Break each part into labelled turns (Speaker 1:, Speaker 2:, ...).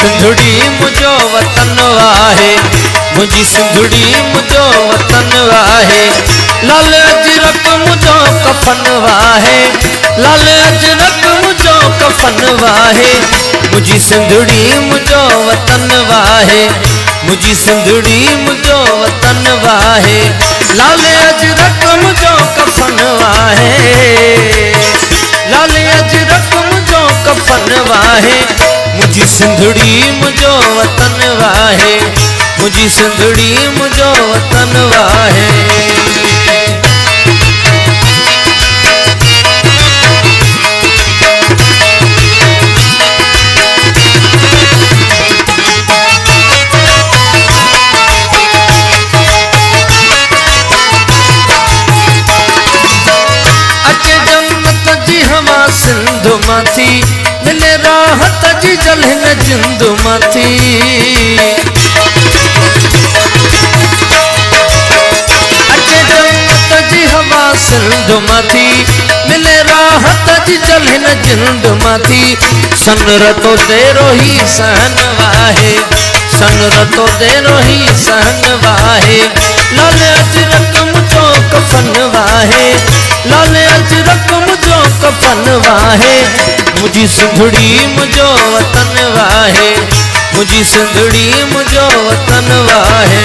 Speaker 1: सिंधुड़ी मुझो वतन वाहे, मुझी सिंधुड़ी मुझो वतन वाहे। लाल अजरक मुझो कफन वाहे, लाल अजरक मुझो कफन वाहे। मुझी सिंधुड़ी मुझो वतन वाहे, मुझी सिंधुड़ी मुझो वतन वाहे। लाल अजरक मुझो कफन वाहे, लाल अजरक मुझो कफन वाहे। मुझी सिंधुड़ी मुझो वतन वाहे, मुझी सिंधुड़ी मुझो वतन वाहे। अचे जन्नत जी हवा सिंधु माथी, मिले राहत जी जलहिन जिंदु माथी। अचे जन्नत जी हवा सिंधु माथी, मिले राहत जी जलहिन जिंदु माथी। सन रतो तेरो ही सहन वाहे, सन रतो तेरो ही सहन वाहे। लाल अजरक मुझो कफन वाहे, लाल अजरक मुझो कफन वाहे। मुझी सिंधुड़ी मुझो वतन वाहे, मुझी सिंधुड़ी मुझो वतन वाहे।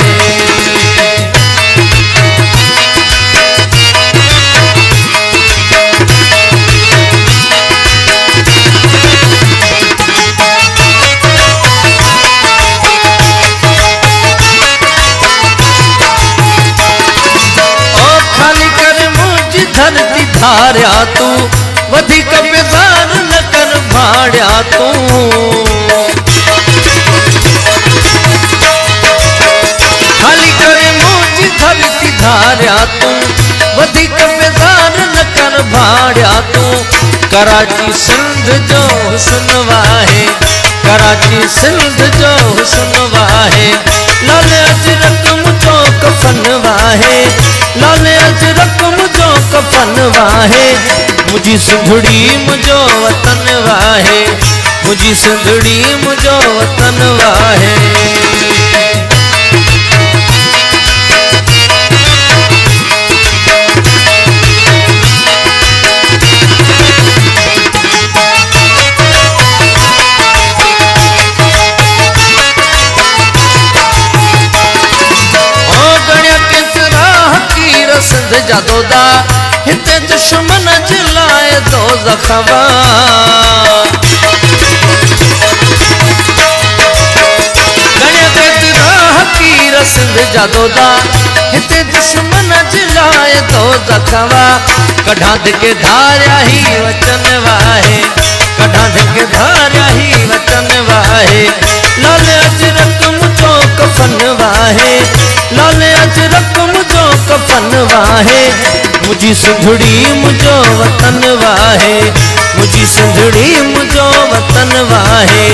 Speaker 1: ओ खाली कर मुझी धरती धारिया तू, वधिक बेजार न कर भाड़िया तू। खाली करे मुझी धरती धारिया तू, वधिक बेजार न कर भाड़िया तू। कराची सिंध जो हुस्न वाहे, कराची सिंध जो हुस्न वाहे। लाल अजरक मुझो कफन वाहे, लाल अजरक मुझो कफन वाहे। मुझी सिंधुड़ी मुझो वतन वाहे, मुझी सिंधुड़ी मुझो वतन वाहे। सिंध जा दोदा हिते दुश्मन जिलाए दो ज़ख़वा। हकीर सिंध जा दोदा हिते दुश्मन जिलाए दो ज़ख़वा। कढ़ा के धारिया ही वचन वाहे, कढ़ा के धारिया ही वचन वाहे। लाल अजरक मुझो कफन वाहे, लाल अजरक मुझो कफन वाहे। मुझी सिंधुड़ी मुझो वतन वाहे, मुझी सिंधुड़ी मुझो वतन वाहे।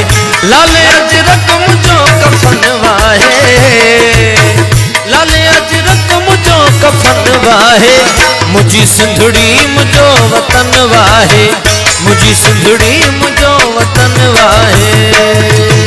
Speaker 1: लाल अजरक मुझो कफन वाहे, लाल अजरक मुझो कफन वाहे। मुझी सिंधुड़ी मुझो वतन वाहे, मुझी सिंधुड़ी मुझो वतन वाहे।